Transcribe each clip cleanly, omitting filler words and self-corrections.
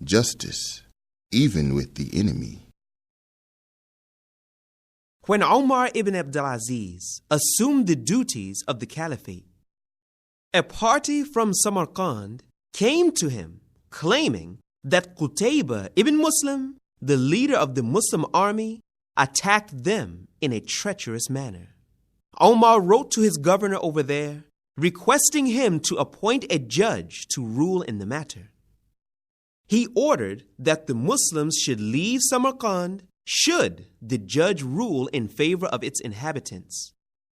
justice, even with the enemy. When Umar ibn Abdulaziz assumed the duties of the caliphate, a party from Samarkand came to him claiming that Qutayba ibn Muslim, the leader of the Muslim army, attacked them in a treacherous manner. Umar wrote to his governor over there, requesting him to appoint a judge to rule in the matter. He ordered that the Muslims should leave Samarkand should the judge rule in favor of its inhabitants.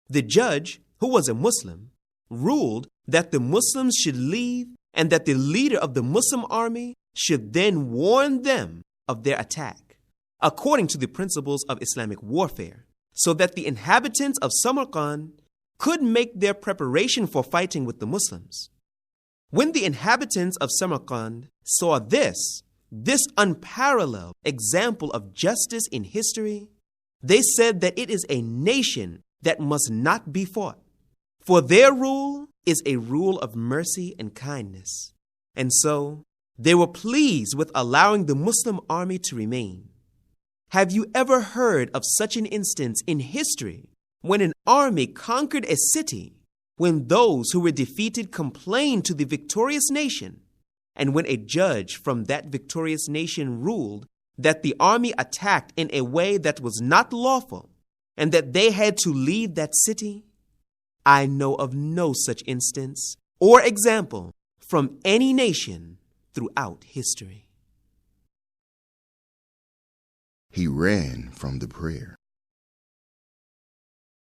The judge, who was a Muslim, ruled that the Muslims should leave and that the leader of the Muslim army should then warn them of their attack, according to the principles of Islamic warfare, so that the inhabitants of Samarkand could make their preparation for fighting with the Muslims. When the inhabitants of Samarkand saw this unparalleled example of justice in history, they said that it is a nation that must not be fought, for their rule is a rule of mercy and kindness. And so they were pleased with allowing the Muslim army to remain. Have you ever heard of such an instance in history when an army conquered a city, when those who were defeated complained to the victorious nation, and when a judge from that victorious nation ruled that the army attacked in a way that was not lawful and that they had to leave that city? I know of no such instance or example from any nation throughout history. He ran from the prayer.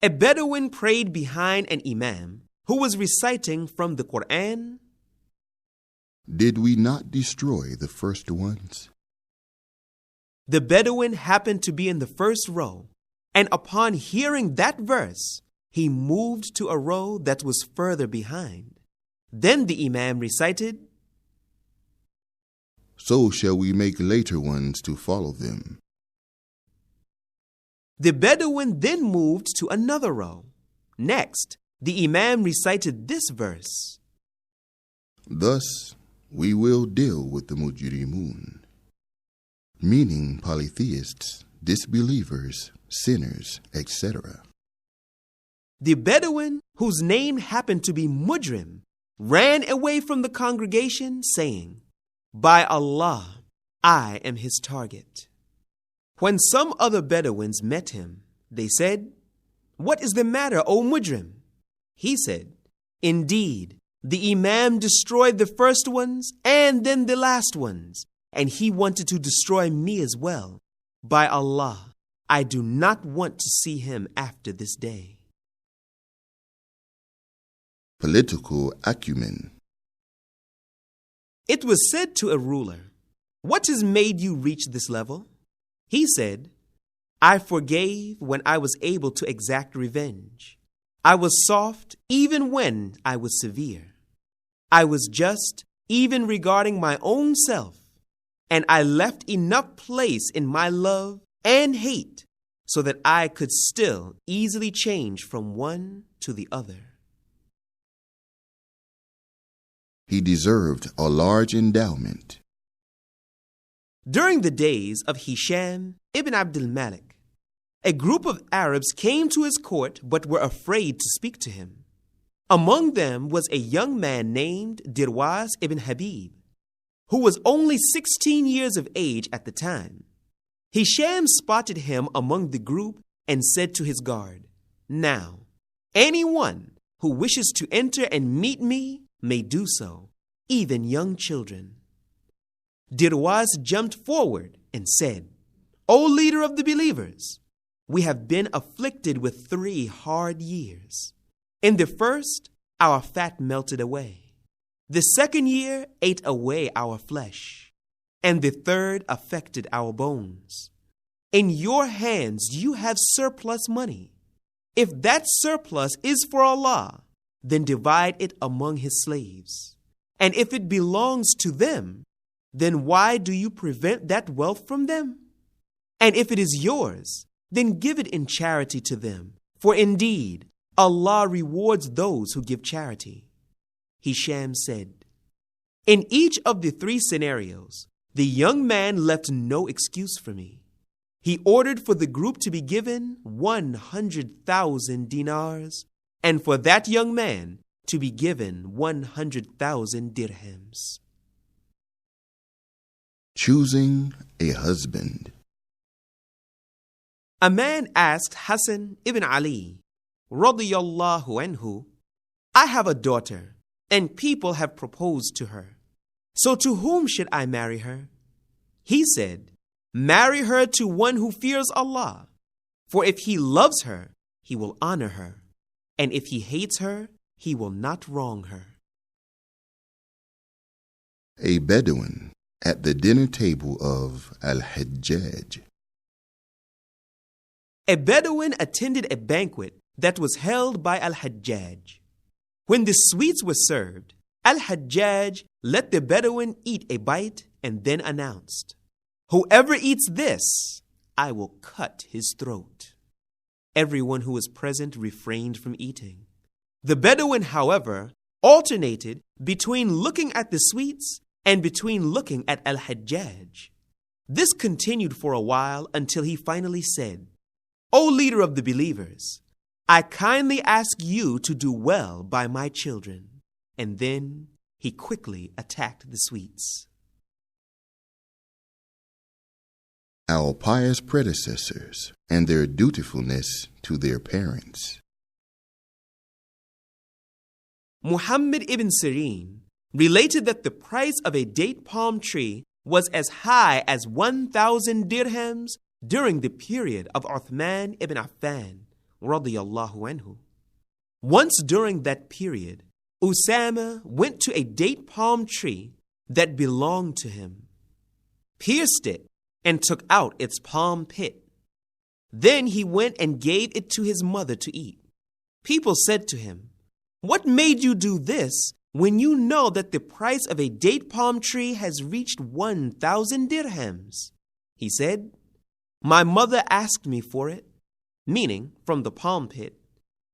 A Bedouin prayed behind an imam who was reciting from the Quran. Did we not destroy the first ones? The Bedouin happened to be in the first row, and upon hearing that verse, he moved to a row that was further behind. Then the imam recited, So shall we make later ones to follow them. The Bedouin then moved to another row. Next, the imam recited this verse, Thus we will deal with the mujrimun, meaning polytheists, disbelievers, sinners, etc. The Bedouin, whose name happened to be Mujrim, ran away from the congregation, saying, By Allah, I am his target. When some other Bedouins met him, they said, What is the matter, O Mujrim? He said, Indeed, the Imam destroyed the first ones and then the last ones, and he wanted to destroy me as well. By Allah, I do not want to see him after this day. Political acumen. It was said to a ruler, What has made you reach this level? He said, I forgave when I was able to exact revenge. I was soft even when I was severe. I was just even regarding my own self, and I left enough place in my love and hate so that I could still easily change from one to the other. He deserved a large endowment. During the days of Hisham ibn Abdul Malik, a group of Arabs came to his court but were afraid to speak to him. Among them was a young man named Dirwas ibn Habib, who was only 16 years of age at the time. Hisham spotted him among the group and said to his guard, Now, anyone who wishes to enter and meet me may do so, even young children. Dirwas jumped forward and said, O leader of the believers, we have been afflicted with 3 hard years. In the first, our fat melted away. The second year ate away our flesh. And the third affected our bones. In your hands you have surplus money. If that surplus is for Allah, then divide it among his slaves. And if it belongs to them, then why do you prevent that wealth from them? And if it is yours, then give it in charity to them. For indeed, Allah rewards those who give charity. Hisham said, In each of the 3 scenarios, The young man left no excuse for me. He ordered for the group to be given 100,000 dinars, and for that young man to be given 100,000 dirhams. Choosing a husband. A man asked Hassan ibn Ali, radiyallahu anhu, I have a daughter, and people have proposed to her. So to whom should I marry her? He said, marry her to one who fears Allah. For if he loves her, he will honor her. And if he hates her, he will not wrong her. A Bedouin at the dinner table of Al-Hajjaj. A Bedouin attended a banquet that was held by Al-Hajjaj. When the sweets were served, Al-Hajjaj let the Bedouin eat a bite and then announced, whoever eats this, I will cut his throat. Everyone who was present refrained from eating. The Bedouin, however, alternated between looking at the sweets and between looking at Al-Hajjaj. This continued for a while until he finally said, O leader of the believers, I kindly ask you to do well by my children. And then he quickly attacked the sweets. Our pious predecessors and their dutifulness to their parents. Muhammad ibn Sirin related that the price of a date palm tree was as high as 1,000 dirhams during the period of Uthman ibn Affan, radiyallahu anhu. Once during that period, Usama went to a date palm tree that belonged to him, pierced it, and took out its palm pit. Then he went and gave it to his mother to eat. People said to him, what made you do this when you know that the price of a date palm tree has reached 1,000 dirhams? He said, my mother asked me for it, meaning from the palm pit,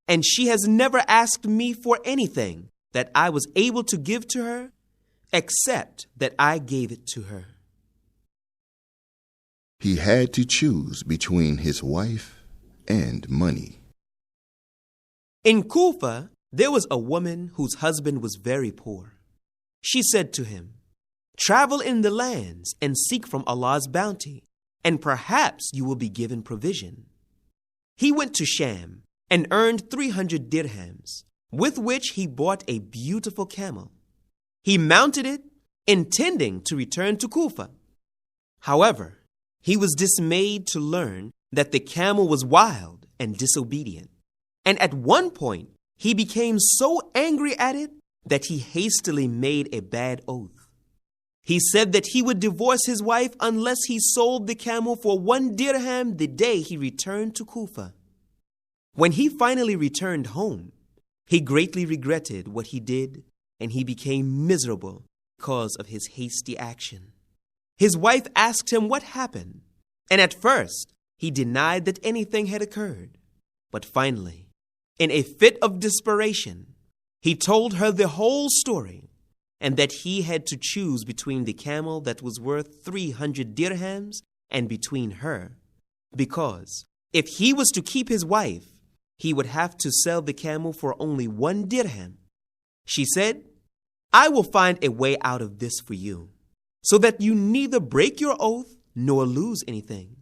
and she has never asked me for anything that I was able to give to her, except that I gave it to her. He had to choose between his wife and money. In Kufa, there was a woman whose husband was very poor. She said to him, travel in the lands and seek from Allah's bounty, and perhaps you will be given provision. He went to Sham and earned 300 dirhams, with which he bought a beautiful camel. He mounted it, intending to return to Kufa. However, he was dismayed to learn that the camel was wild and disobedient. And at one point, he became so angry at it that he hastily made a bad oath. He said that he would divorce his wife unless he sold the camel for 1 dirham the day he returned to Kufa. When he finally returned home, he greatly regretted what he did, and he became miserable because of his hasty action. His wife asked him what happened, and at first he denied that anything had occurred. But finally, in a fit of desperation, he told her the whole story, and that he had to choose between the camel that was worth 300 dirhams and between her, because if he was to keep his wife, he would have to sell the camel for only 1 dirham. She said, I will find a way out of this for you, so that you neither break your oath nor lose anything.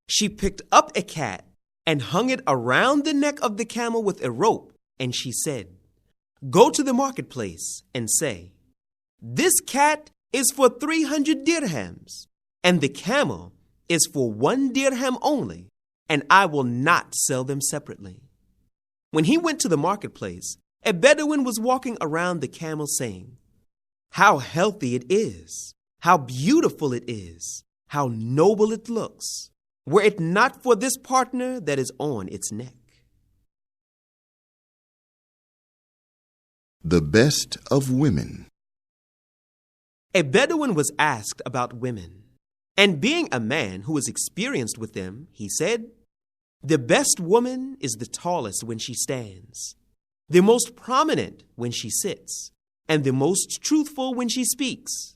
She picked up a cat and hung it around the neck of the camel with a rope, and she said, go to the marketplace and say, this cat is for 300 dirhams, and the camel is for 1 dirham only, and I will not sell them separately. When he went to the marketplace, a Bedouin was walking around the camel saying, how healthy it is, how beautiful it is, how noble it looks, were it not for this partner that is on its neck. The best of women. A Bedouin was asked about women, and being a man who was experienced with them, he said, the best woman is the tallest when she stands, the most prominent when she sits, and the most truthful when she speaks.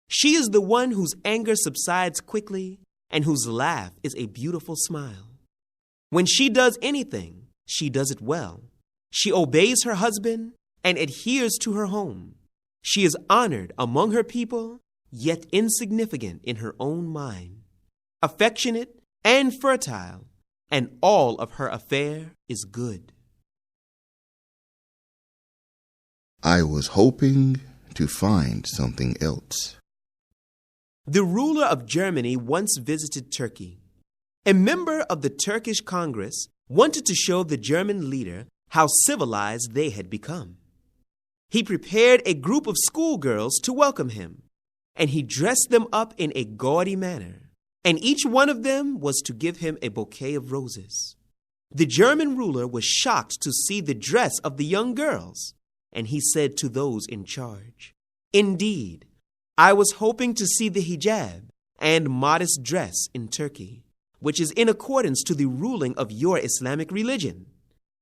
She is the one whose anger subsides quickly and whose laugh is a beautiful smile. When she does anything, she does it well. She obeys her husband and adheres to her home. She is honored among her people, yet insignificant in her own mind, affectionate and fertile, and all of her affair is good. I was hoping to find something else. The ruler of Germany once visited Turkey. A member of the Turkish Congress wanted to show the German leader how civilized they had become. He prepared a group of schoolgirls to welcome him, and he dressed them up in a gaudy manner, and each one of them was to give him a bouquet of roses. The German ruler was shocked to see the dress of the young girls, and he said to those in charge, "Indeed, I was hoping to see the hijab and modest dress in Turkey, which is in accordance to the ruling of your Islamic religion.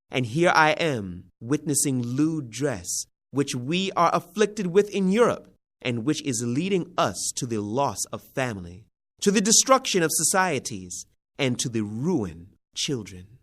And here I am witnessing lewd dress, which we are afflicted with in Europe, and which is leading us to the loss of family, to the destruction of societies, and to the ruin of children."